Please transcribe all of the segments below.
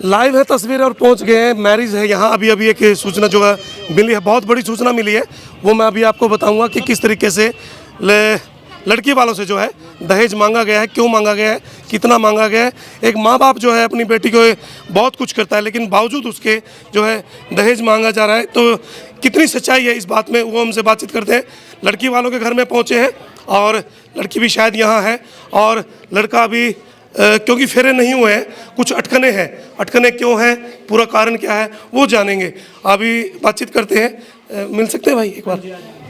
Live है तस्वीरें और पहुंच गए हैं। मैरिज है यहाँ, अभी अभी एक सूचना जो है मिली है, बहुत बड़ी सूचना मिली है, वो मैं अभी आपको बताऊंगा कि किस तरीके से लड़की वालों से जो है दहेज मांगा गया है, क्यों मांगा गया है, कितना मांगा गया है। एक माँ बाप जो है अपनी बेटी को बहुत कुछ करता है, लेकिन बावजूद उसके जो है दहेज मांगा जा रहा है। तो कितनी सच्चाई है इस बात में, वो हमसे बातचीत करते हैं। लड़की वालों के घर में पहुँचे हैं और लड़की भी शायद यहाँ है, और लड़का भी क्योंकि फेरे नहीं हुए हैं, कुछ अटकने हैं। अटकने क्यों हैं, पूरा कारण क्या है, वो जानेंगे। अभी बातचीत करते हैं। मिल सकते हैं भाई एक बार?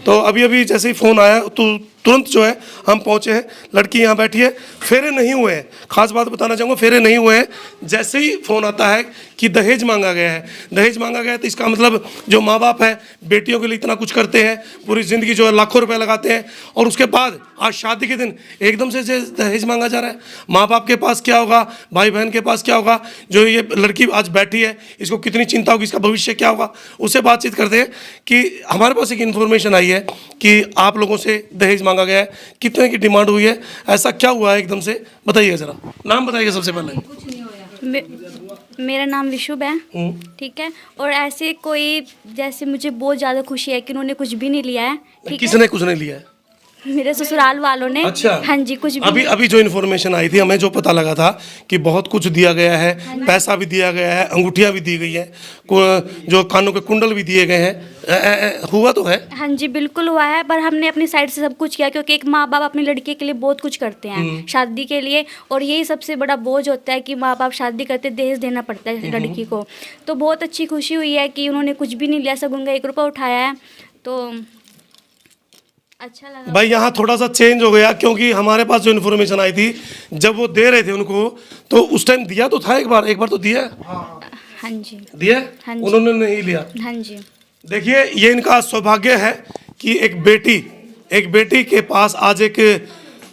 तो अभी अभी जैसे ही फ़ोन आया तो तुरंत जो है हम पहुँचे हैं। लड़की यहाँ बैठी है, फेरे नहीं हुए हैं। खास बात बताना चाहूँगा, फेरे नहीं हुए हैं। जैसे ही फ़ोन आता है कि दहेज मांगा गया है, दहेज मांगा गया है, तो इसका मतलब जो माँ बाप है बेटियों के लिए इतना कुछ करते हैं, पूरी ज़िंदगी जो है लाखों रुपए लगाते हैं, और उसके बाद आज शादी के दिन एकदम से दहेज मांगा जा रहा है। माँ बाप के पास क्या होगा, भाई बहन के पास क्या होगा, जो ये लड़की आज बैठी है इसको कितनी चिंता होगी, इसका भविष्य क्या होगा। उससे बातचीत करते हैं कि हमारे पास एक इन्फॉर्मेशन आई है कि आप लोगों से दहेज मांगा गया है, कितने की डिमांड हुई है, ऐसा क्या हुआ है एकदम से, बताइए ज़रा। नाम बताइए सबसे पहले। मेरा नाम विशुभ है, ठीक है। और ऐसे कोई, जैसे मुझे बहुत ज़्यादा खुशी है कि उन्होंने कुछ भी नहीं लिया है, ठीक है। किसने कुछ नहीं लिया है? मेरे ससुराल वालों ने। अच्छा। हाँ जी, कुछ भी अभी अभी जो इन्फॉर्मेशन आई थी, हमें जो पता लगा था कि बहुत कुछ दिया गया है, पैसा भी दिया गया है, अंगूठियाँ भी दी गई है, जो कानों के कुंडल भी दिए गए हैं। हुआ तो है? हाँ जी, बिल्कुल हुआ है, पर हमने अपनी साइड से सब कुछ किया, क्योंकि एक माँ बाप अपनी लड़की के लिए बहुत कुछ करते हैं शादी के लिए, और यही सबसे बड़ा बोझ होता है कि माँ बाप शादी करते दहेज देना पड़ता है लड़की को। तो बहुत अच्छी खुशी हुई है कि उन्होंने कुछ भी नहीं लिया, सगुन का 1 रुपया उठाया है, तो अच्छा लगा। भाई यहाँ थोड़ा सा चेंज हो गया, क्योंकि हमारे पास जो इन्फॉर्मेशन आई थी, जब वो दे रहे थे उनको, तो उस टाइम दिया तो था, एक बार तो दिया। हाँ जी, दिया। हाँ जी। उन्होंने नहीं लिया। हाँ जी। देखिए, ये इनका सौभाग्य है कि एक बेटी के पास आज एक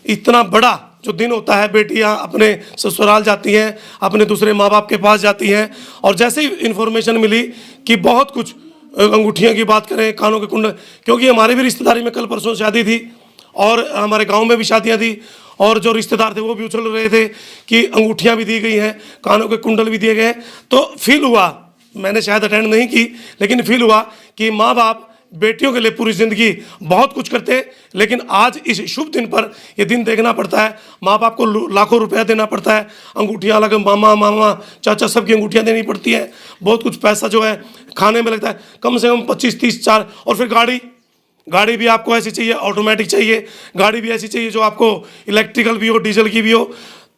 इतना बड़ा जो दिन होता है, बेटियां अपने ससुराल जाती हैं, अपने दूसरे माँ बाप के पास जाती हैं, और जैसे ही इन्फॉर्मेशन मिली कि बहुत कुछ, अंगूठियाँ की बात करें, कानों के कुंडल, क्योंकि हमारे भी रिश्तेदारी में कल परसों शादी थी, और हमारे गांव में भी शादियां थी, और जो रिश्तेदार थे वो भी उछल रहे थे कि अंगूठियाँ भी दी गई हैं, कानों के कुंडल भी दिए गए हैं। तो फील हुआ, मैंने शायद अटेंड नहीं की, लेकिन फील हुआ कि माँ बाप बेटियों के लिए पूरी ज़िंदगी बहुत कुछ करते हैं, लेकिन आज इस शुभ दिन पर ये दिन देखना पड़ता है। माँ बाप को लाखों रुपया देना पड़ता है, अंगूठियाँ अलग, मामा चाचा सबकी अंगूठियाँ देनी पड़ती है, बहुत कुछ पैसा जो है खाने में लगता है, कम से कम 25-30 4, और फिर गाड़ी भी आपको ऐसी चाहिए, ऑटोमेटिक चाहिए, गाड़ी भी ऐसी चाहिए जो आपको इलेक्ट्रिकल भी हो, डीजल की भी हो।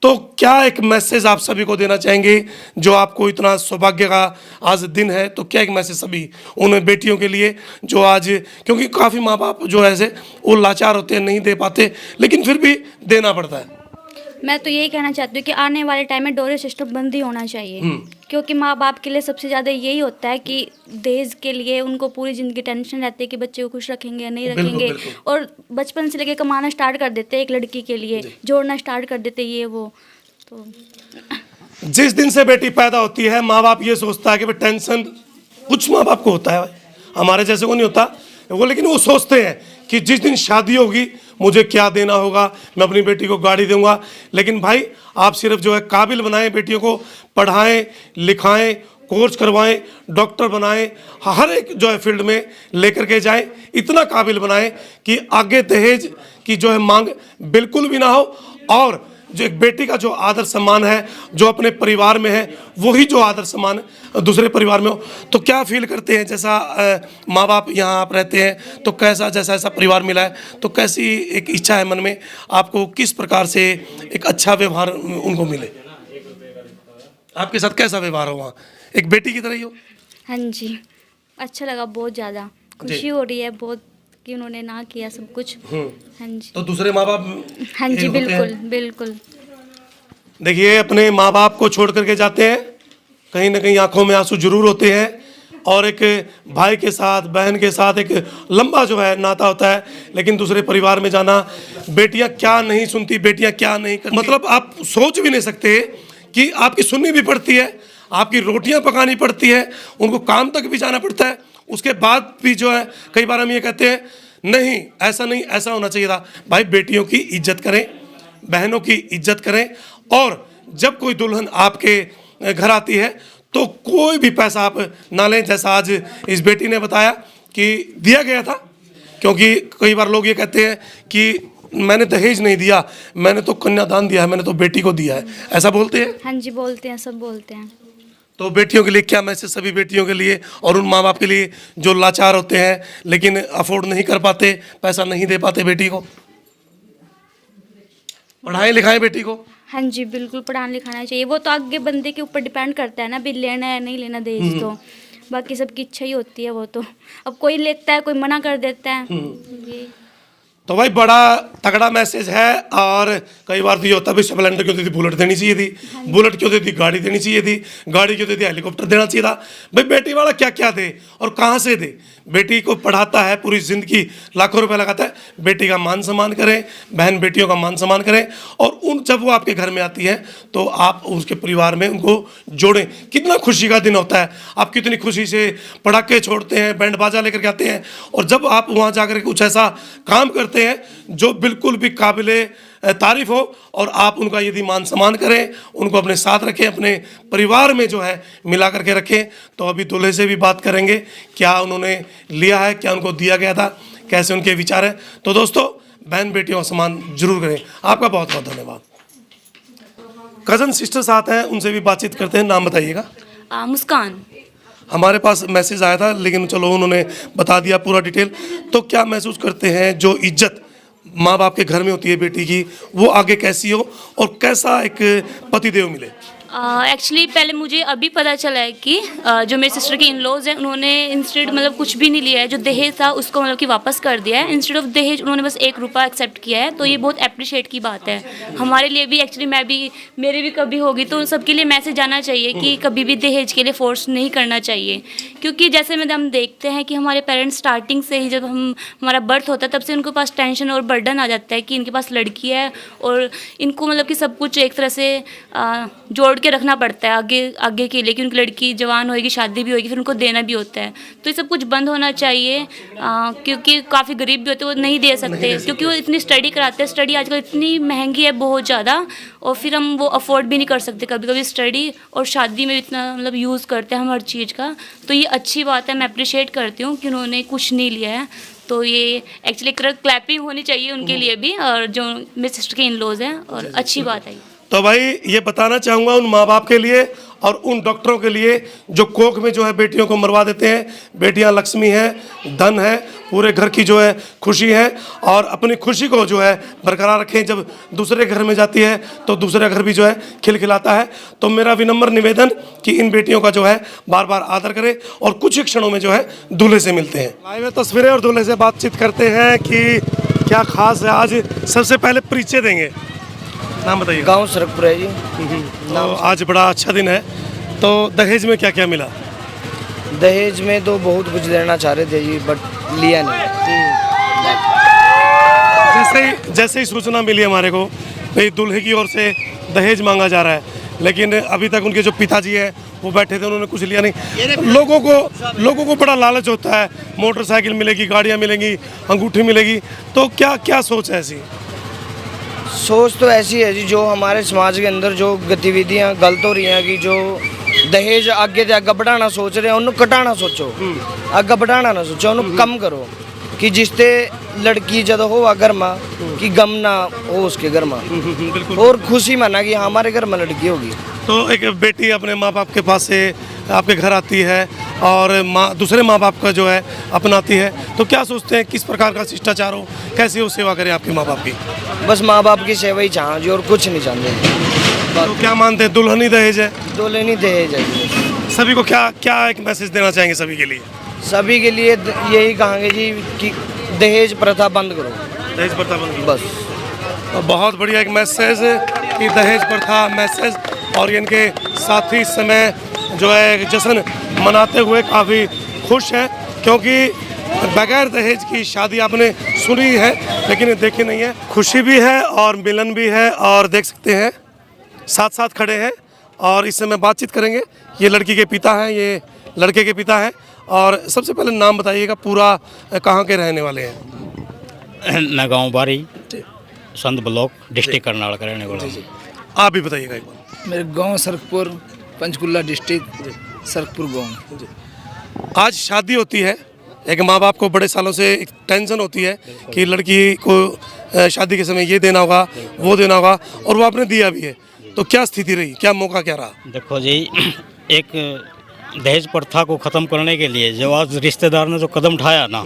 तो क्या एक मैसेज आप सभी को देना चाहेंगे, जो आपको इतना सौभाग्य का आज दिन है, तो क्या एक मैसेज सभी उन बेटियों के लिए जो आज, क्योंकि काफ़ी माँ बाप जो है वो लाचार होते हैं, नहीं दे पाते, लेकिन फिर भी देना पड़ता है। मैं तो यही कहना चाहती हूँ कि आने वाले टाइम में डोरी सिस्टम बंद ही होना चाहिए, क्योंकि माँ बाप के लिए सबसे ज़्यादा यही होता है कि दहेज के लिए उनको पूरी ज़िंदगी टेंशन रहती है कि बच्चे को खुश रखेंगे या नहीं रखेंगे। बिल्कुल। और बचपन से लेके कमाना स्टार्ट कर देते हैं एक लड़की के लिए, जोड़ना स्टार्ट कर देते ये वो। तो जिस दिन से बेटी पैदा होती है, माँ बाप ये सोचता है कि भाई टेंशन कुछ माँ बाप को होता है, भाई हमारे जैसे को नहीं होता वो, लेकिन वो सोचते हैं कि जिस दिन शादी होगी मुझे क्या देना होगा, मैं अपनी बेटी को गाड़ी दूंगा। लेकिन भाई आप सिर्फ जो है काबिल बनाएं, बेटियों को पढ़ाएं लिखाएं, कोर्स करवाएं, डॉक्टर बनाएं, हर एक जो है फील्ड में लेकर के जाएं, इतना काबिल बनाएं कि आगे दहेज की जो है मांग बिल्कुल भी ना हो, और जो एक बेटी का जो आदर सम्मान है, जो अपने परिवार में है, वही जो आदर सम्मान दूसरे परिवार में हो। तो क्या फील करते हैं, जैसा माँ बाप यहाँ आप रहते हैं, तो कैसा, जैसा ऐसा परिवार मिला है, तो कैसी एक इच्छा है मन में, आपको किस प्रकार से एक अच्छा व्यवहार उनको मिले, आपके साथ कैसा व्यवहार हो, वहाँ एक बेटी की तरह ही हो? हाँ जी, अच्छा लगा, बहुत ज़्यादा खुशी हो रही है बहुत कि उन्होंने ना किया सब कुछ। हाँ जी। तो दूसरे माँ बाप? हाँ जी, बिल्कुल बिल्कुल। देखिए, अपने माँ बाप को छोड़ करके जाते हैं, कहीं ना कहीं आंखों में आंसू जरूर होते हैं, और एक भाई के साथ, बहन के साथ एक लंबा जो है नाता होता है, लेकिन दूसरे परिवार में जाना, बेटियां क्या नहीं सुनती, बेटियां क्या नहीं करती, मतलब आप सोच भी नहीं सकते कि आपकी सुननी भी पड़ती है, आपकी रोटियां पकानी पड़ती है, उनको काम तक भी जाना पड़ता है, उसके बाद भी जो है कई बार हम ये कहते हैं नहीं ऐसा होना चाहिए था। भाई बेटियों की इज्जत करें, बहनों की इज्जत करें, और जब कोई दुल्हन आपके घर आती है तो कोई भी पैसा आप ना लें, जैसा आज इस बेटी ने बताया कि दिया गया था। क्योंकि कई बार लोग ये कहते हैं कि मैंने दहेज नहीं दिया, मैंने तो कन्यादान दिया है, मैंने तो बेटी को दिया है, ऐसा बोलते हैं। हाँ जी, बोलते हैं, सब बोलते हैं। तो बेटियों के लिए क्या मैसेज, सभी बेटियों के लिए और उन माँ बाप के लिए जो लाचार होते हैं लेकिन अफोर्ड नहीं कर पाते, पैसा नहीं दे पाते बेटी को? पढ़ाएं लिखाएं बेटी को। हाँ जी, बिल्कुल पढ़ाना लिखाना चाहिए। वो तो आगे बंदे के ऊपर डिपेंड करता है ना, भी लेना है नहीं लेना दहेज, तो बाकी सबकी इच्छा ही होती है वो तो। अब कोई लेता है, कोई मना कर देता है। ये तो भाई बड़ा तगड़ा मैसेज है। और कई बार तो ये होता है, स्प्लेंडर क्यों देती, बुलेट देनी चाहिए थी, बुलेट क्यों देती, गाड़ी देनी चाहिए थी, गाड़ी क्यों देती, हेलीकॉप्टर देना चाहिए था। भाई बेटी वाला क्या क्या दे और कहाँ से दे। बेटी को पढ़ाता है, पूरी जिंदगी लाखों रुपए लगाता है, बेटी का मान सम्मान करें, बहन बेटियों का मान सम्मान करें। और उन जब वो आपके घर में आती है तो आप उसके परिवार में उनको जोड़ें। कितना खुशी का दिन होता है, आप कितनी खुशी से पटाखे छोड़ते हैं, बैंड बाजा लेकर के आते हैं, और जब आप वहाँ जाकर कुछ ऐसा काम करते हैं जो बिल्कुल भी काबिले तारीफ हो, और आप उनका यदि मान सम्मान करें, उनको अपने साथ रखें, अपने परिवार में जो है मिला करके रखें। तो अभी दूल्हे से भी बात करेंगे, क्या उन्होंने लिया है, क्या उनको दिया गया था, कैसे उनके विचार हैं। तो दोस्तों, बहन बेटियों का सम्मान जरूर करें। आपका बहुत बहुत धन्यवाद। कजन सिस्टर साथ हैं, उनसे भी बातचीत करते हैं। नाम बताइएगा। मुस्कान। हमारे पास मैसेज आया था लेकिन चलो उन्होंने बता दिया पूरा डिटेल। तो क्या महसूस करते हैं, जो इज्जत माँ बाप के घर में होती है बेटी की, वो आगे कैसी हो और कैसा एक पतिदेव मिले? एक्चुअली पहले मुझे अभी पता चला है कि जो मेरे सिस्टर के इन लॉज हैं, उन्होंने इंस्टेड मतलब कुछ भी नहीं लिया है, जो दहेज था उसको मतलब कि वापस कर दिया है। इंस्टेड ऑफ दहेज उन्होंने बस 1 रुपया एक्सेप्ट किया है। तो ये बहुत अप्रिशिएट की बात है हमारे लिए भी। एक्चुअली मैं भी, मेरी भी कभी होगी तो सबके लिए मैसेज जाना चाहिए कि कभी भी दहेज के लिए फोर्स नहीं करना चाहिए। क्योंकि जैसे में हम देखते हैं कि हमारे पेरेंट्स स्टार्टिंग से ही, जब हमारा बर्थ होता है तब से उनके पास टेंशन और बर्डन आ जाता है कि इनके पास लड़की है, और इनको मतलब कि सब कुछ एक तरह से जोड़ के रखना पड़ता है आगे के लिए, कि उनकी लड़की जवान होएगी, शादी भी होएगी, फिर उनको देना भी होता है। तो ये सब कुछ बंद होना चाहिए। क्योंकि काफ़ी गरीब भी होते हैं, वो नहीं दे सकते क्योंकि वो इतनी स्टडी कराते हैं। स्टडी आजकल इतनी महंगी है बहुत ज़्यादा, और फिर हम वो अफोर्ड भी नहीं कर सकते कभी कभी स्टडी, और शादी में इतना मतलब यूज़ करते हैं हम हर चीज़ का। तो ये अच्छी बात है, मैं अप्रिशिएट करती हूँ कि उन्होंने कुछ नहीं लिया है। तो ये एक्चुअली क्लैपिंग होनी चाहिए उनके लिए भी, और जो मेरे सिस्टर के इन लॉज हैं, और अच्छी बात है। तो भाई ये बताना चाहूँगा उन माँ बाप के लिए और उन डॉक्टरों के लिए जो कोख में जो है बेटियों को मरवा देते हैं। बेटियां लक्ष्मी हैं, धन है, पूरे घर की जो है खुशी है, और अपनी खुशी को जो है बरकरार रखें। जब दूसरे घर में जाती है तो दूसरा घर भी जो है खिलखिलाता है। तो मेरा विनम्र निवेदन कि इन बेटियों का जो है बार बार आदर करें, और कुछ ही क्षणों में जो है दूल्हे से मिलते हैं। लाइव में तस्वीरें और दूल्हे से बातचीत करते हैं कि क्या खास है आज। सबसे पहले परिचय देंगे, नाम बताइए। गांव सरकपुर है जी। तो आज बड़ा अच्छा दिन है, तो दहेज में क्या क्या मिला? दहेज में तो बहुत कुछ लेना चाह रहे थे जी, बट लिया नहीं। जैसे ही सूचना मिली हमारे को भाई दूल्हे की ओर से दहेज मांगा जा रहा है, लेकिन अभी तक उनके जो पिताजी हैं वो बैठे थे, उन्होंने कुछ लिया नहीं। लोगों को बड़ा लालच होता है, मोटरसाइकिल मिलेगी, गाड़ियाँ मिलेंगी, अंगूठी मिलेगी। तो क्या क्या सोच है ऐसी? सोच तो ऐसी है जी, जो हमारे समाज के अंदर जो गतिविधियां गलत हो रही हैं, कि जो दहेज आगे से आगे बढ़ाना सोच रहे हैं, उन्होंने घटाना सोचो, आगे बढ़ाना ना सोचो, उन्होंने कम करो। कि जिससे लड़की जब हो घर में कि गम ना हो उसके घर में, और खुशी माना कि हमारे घर में लड़की होगी। तो एक बेटी अपने माँ बाप के पास से आपके घर आती है और दूसरे माँ बाप का जो है अपनाती है, तो क्या सोचते हैं किस प्रकार का शिष्टाचार हो, कैसे वो सेवा करें आपके माँ बाप की? बस माँ बाप की सेवा ही चाह जी, और कुछ नहीं चाहते। तो क्या मानते हैं, दुल्हन ही दहेज है? दुल्हन ही दहेज है। सभी को क्या क्या एक मैसेज देना चाहेंगे सभी के लिए? सभी के लिए यही कहेंगे जी कि दहेज प्रथा बंद करो, दहेज प्रथा बंद करो। बस। तो बहुत बढ़िया एक मैसेज कि दहेज प्रथा मैसेज, और इनके साथी समय जो है जश्न मनाते हुए काफ़ी खुश हैं, क्योंकि बगैर दहेज की शादी आपने सुनी है लेकिन देखी नहीं है। खुशी भी है और मिलन भी है, और देख सकते हैं साथ साथ खड़े हैं और इस समय बातचीत करेंगे। ये लड़की के पिता हैं, ये लड़के के पिता हैं। और सबसे पहले नाम बताइएगा, पूरा कहाँ के रहने वाले हैं? नगांव बारी, संत ब्लॉक, डिस्ट्रिक्ट करनाल का रहने वाला हूँ। आप भी बताइएगा एक बार। मेरे गांव सरकपुर, पंचकुला डिस्ट्रिक्ट सरकपुर गाँव। आज शादी होती है, एक माँ बाप को बड़े सालों से एक टेंशन होती है कि लड़की को शादी के समय ये देना होगा, वो देना होगा, और वो आपने दिया भी है। तो क्या स्थिति रही, क्या मौका क्या रहा? देखो जी, एक दहेज प्रथा को ख़त्म करने के लिए जो आज रिश्तेदार ने जो कदम उठाया ना,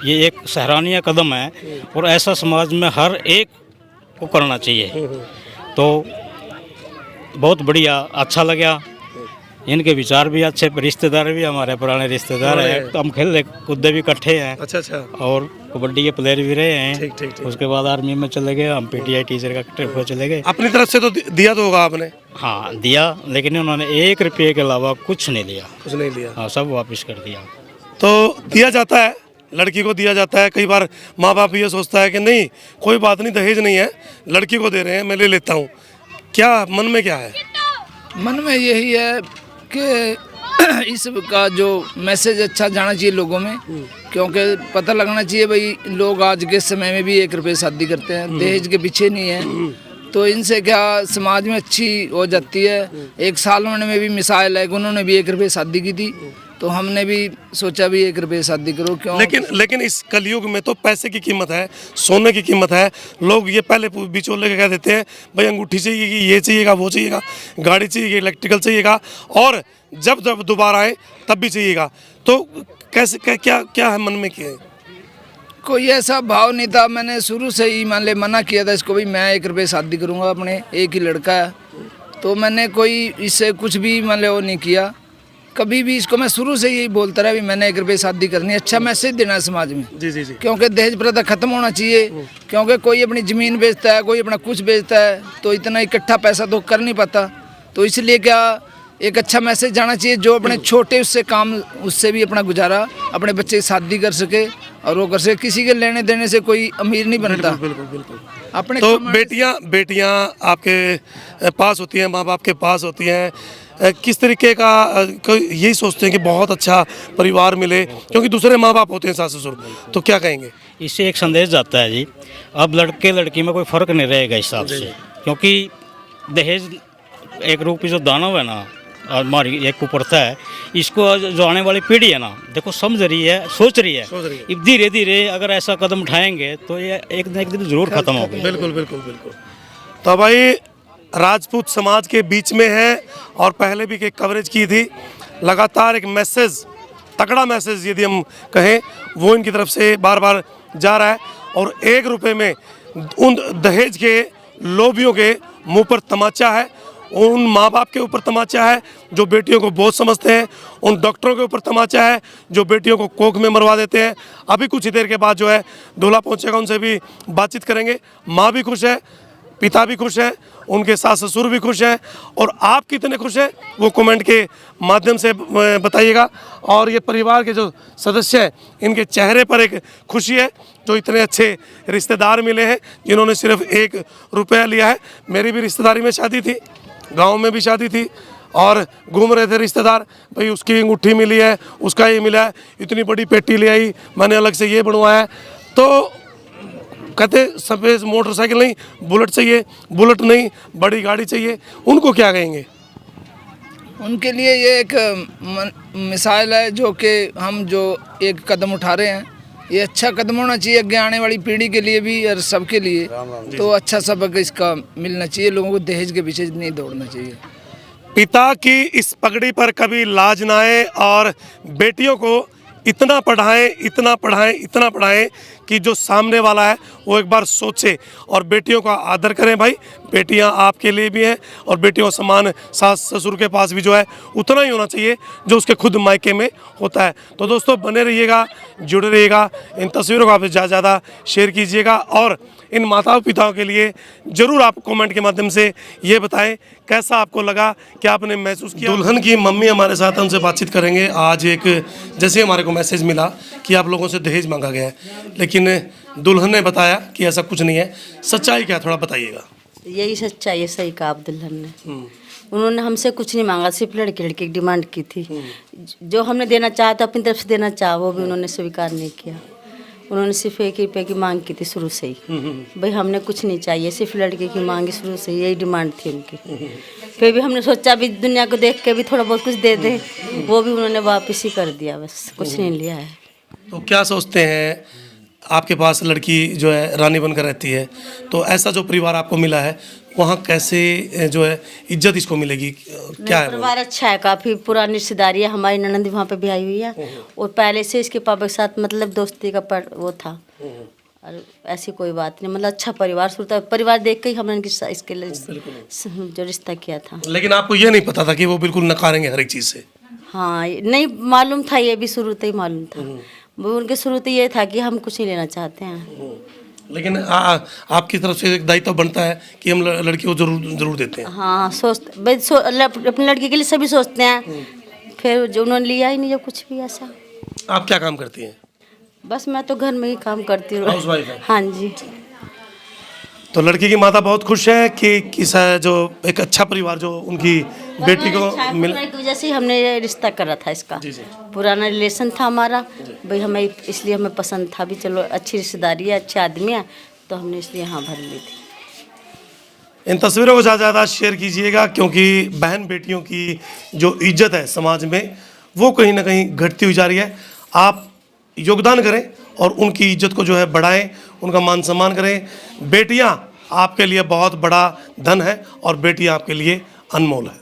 ये एक सराहनीय कदम है और ऐसा समाज में हर एक को करना चाहिए। तो बहुत बढ़िया, अच्छा लगा। इनके विचार भी अच्छे, रिश्तेदार भी हमारे पुराने रिश्तेदार हैं, हम खेल कूदे भी इकट्ठे हैं। अच्छा। और कबड्डी के प्लेयर भी रहे हैं। ठीक। उसके बाद आर्मी में चले गए, हम पीटीआई टीचर का ट्रिप पर चले गए। अपनी तरफ से तो दिया तो होगा आपने? हाँ दिया, लेकिन उन्होंने 1 रुपये के अलावा कुछ नहीं लिया। कुछ नहीं लिया? हाँ, सब वापस कर दिया। तो दिया जाता है, लड़की को दिया जाता है। कई बार माँ बाप ये सोचता है कि नहीं कोई बात नहीं, दहेज नहीं है, लड़की को दे रहे हैं, मैं ले लेता हूँ। क्या मन में क्या है? मन में यही है कि इसका जो मैसेज अच्छा जाना चाहिए लोगों में, क्योंकि पता लगना चाहिए भाई लोग आज के समय में भी 1 रुपये शादी करते हैं, दहेज के पीछे नहीं है। तो इनसे क्या समाज में अच्छी हो जाती है। एक साल में भी मिसाल है, उन्होंने भी 1 रुपये शादी की थी, तो हमने भी सोचा भी 1 रुपये शादी करो। क्यों? लेकिन इस कलयुग में तो पैसे की कीमत है, सोने की कीमत है। लोग ये पहले बिचौले के कह देते हैं भाई अंगूठी चाहिए, ये चाहिएगा, वो चाहिएगा, गाड़ी चाहिए, इलेक्ट्रिकल चाहिएगा, और जब दोबारा आए तब भी चाहिएगा। तो कैसे क्या है मन में? क्या कोई ऐसा भाव नहीं था। मैंने शुरू से ही मान ले मना किया था इसको भी, मैं 1 रुपये शादी करूँगा, अपने एक ही लड़का है, तो मैंने कोई इससे कुछ भी मान ले वो नहीं किया कभी भी। इसको मैं शुरू से यही बोलता रहा भी मैंने 1 रुपये शादी करनी है, अच्छा मैसेज देना है समाज में। जी। क्योंकि दहेज प्रथा खत्म होना चाहिए। क्योंकि कोई अपनी ज़मीन बेचता है, कोई अपना कुछ बेचता है, तो इतना इकट्ठा पैसा तो कर नहीं पाता। तो इसलिए क्या एक अच्छा मैसेज जाना चाहिए, जो अपने छोटे उससे काम, उससे भी अपना गुजारा, अपने बच्चे की शादी कर सके और वो कर सके। किसी के लेने देने से कोई अमीर नहीं बनता। बिल्कुल। अपने तो बेटियां आपके पास होती हैं, माँ बाप के पास होती हैं, किस तरीके का यही सोचते हैं कि बहुत अच्छा परिवार मिले, क्योंकि दूसरे माँ बाप होते हैं, सास ससुर, तो क्या कहेंगे? इससे एक संदेश जाता है जी, अब लड़के लड़की में कोई फ़र्क नहीं रहेगा इस हिसाब से। क्योंकि दहेज एक रूपी जो दानव है ना, हमारी एक कुप्रथा है, इसको जो आने वाली पीढ़ी है ना, देखो समझ रही है, सोच रही है। धीरे धीरे अगर ऐसा कदम उठाएंगे तो ये एक न एक दिन जरूर खत्म होगा। बिल्कुल। तो भाई राजपूत समाज के बीच में है, और पहले भी एक कवरेज की थी, लगातार एक मैसेज, तगड़ा मैसेज यदि हम कहें, वो इनकी तरफ से बार बार जा रहा है। और 1 रुपये में उन दहेज के लोभियों के मुंह पर तमाचा है, उन माँ बाप के ऊपर तमाचा है जो बेटियों को बोझ समझते हैं, उन डॉक्टरों के ऊपर तमाचा है जो बेटियों को कोख में मरवा देते हैं। अभी कुछ ही देर के बाद जो है दूल्हा पहुंचेगा, उनसे भी बातचीत करेंगे। माँ भी खुश है, पिता भी खुश है, उनके सास ससुर भी खुश हैं, और आप कितने खुश हैं वो कमेंट के माध्यम से बताइएगा। और ये परिवार के जो सदस्य हैं, इनके चेहरे पर एक खुशी है, जो इतने अच्छे रिश्तेदार मिले हैं जिन्होंने सिर्फ 1 रुपया लिया है। मेरी भी रिश्तेदारी में शादी थी, गांव में भी शादी थी, और घूम रहे थे रिश्तेदार, भाई उसकी अंगूठी मिली है, उसका ये मिला है, इतनी बड़ी पेटी ले आई, मैंने अलग से ये बनवाया है। तो कहते सफेद मोटरसाइकिल नहीं, बुलेट चाहिए, बुलेट नहीं बड़ी गाड़ी चाहिए। उनको क्या कहेंगे? उनके लिए ये एक मिसाल है, जो कि हम जो एक कदम उठा रहे हैं, ये अच्छा कदम होना चाहिए आगे आने वाली पीढ़ी के लिए भी और सबके लिए। तो अच्छा सबक इसका मिलना चाहिए, लोगों को दहेज के पीछे नहीं दौड़ना चाहिए। पिता की इस पगड़ी पर कभी लाज ना आए, और बेटियों को इतना पढ़ाएं कि जो सामने वाला है वो एक बार सोचे, और बेटियों का आदर करें। भाई बेटियां आपके लिए भी हैं, और बेटियों का सम्मान सास ससुर के पास भी जो है उतना ही होना चाहिए जो उसके खुद मायके में होता है। तो दोस्तों बने रहिएगा, जुड़े रहिएगा, इन तस्वीरों को आप ज़्यादा शेयर कीजिएगा, और इन माताओं पिताओं के लिए ज़रूर आप कमेंट के माध्यम से ये बताएं कैसा आपको लगा, क्या आपने महसूस किया। दुल्हन की मम्मी हमारे साथ हैं, उनसे बातचीत करेंगे। आज एक जैसे हमारे को मैसेज मिला कि आप लोगों से दहेज मांगा गया है, लेकिन दुल्हन ने बताया कि ऐसा कुछ नहीं है, सच्चाई क्या थोड़ा बताइएगा। यही सच्चाई है, सही कहा आप दुल्हन ने। उन्होंने हमसे कुछ नहीं मांगा, सिर्फ लड़की की डिमांड की थी। जो हमने देना चाहा था अपनी तरफ से देना चाहा, वो भी उन्होंने स्वीकार नहीं किया। उन्होंने सिर्फ 1 रुपये की मांग की थी शुरू से ही। भाई हमने कुछ नहीं चाहिए, सिर्फ लड़के की मांग शुरू से यही डिमांड थी उनकी। फिर भी हमने सोचा भी दुनिया को देख के भी थोड़ा बहुत कुछ दे दें, वो भी उन्होंने वापस ही कर दिया, बस कुछ नहीं लिया है। तो क्या सोचते हैं, आपके पास लड़की जो है रानी बनकर रहती है, तो ऐसा जो परिवार आपको मिला है वहाँ कैसे जो है इज्जत इसको मिलेगी, क्या है वो? परिवार अच्छा है, काफ़ी पुरानी रिश्तेदारी है, हमारी ननंद वहाँ पे भी आई हुई है और पहले से इसके पापा के साथ मतलब दोस्ती का वो था, और ऐसी कोई बात नहीं, मतलब अच्छा परिवार सुनता, परिवार देख के ही हमने इसके लिए जो रिश्ता किया था। लेकिन आपको ये नहीं पता था कि वो बिल्कुल नकारेंगे हर एक चीज़ से? हाँ, नहीं मालूम था, ये भी शुरू से ही मालूम था, वो उनके शुरू से ये था कि हम कुछ नहीं लेना चाहते हैं। लेकिन आपकी तरफ से एक दायित्व बनता है कि हम लड़की को जरूर देते हैं। हाँ, सोचते भाई अपनी लड़की के लिए सभी सोचते हैं, फिर जो उन्होंने लिया ही नहीं, जब कुछ भी ऐसा। आप क्या काम करती हैं? बस मैं तो घर में ही काम करती हूँ। हाउसवाइफ है? हाँ जी। तो लड़की की माता बहुत खुश है कि किस जो एक अच्छा परिवार जो उनकी बेटी को मिल। की वजह से हमने ये रिश्ता करा था इसका। जी जी। पुराना रिलेशन था हमारा, भाई हमें इसलिए हमें पसंद था भी, चलो अच्छी रिश्तेदारी है, अच्छे आदमी है, तो हमने इसलिए यहाँ भर ली थी। इन तस्वीरों को ज़्यादा शेयर कीजिएगा, क्योंकि बहन बेटियों की जो इज्जत है समाज में वो कहीं ना कहीं घटती हुई जा रही है। आप योगदान करें और उनकी इज्जत को जो है बढ़ाएं, उनका मान सम्मान करें। बेटियां आपके लिए बहुत बड़ा धन है और बेटियां आपके लिए अनमोल है।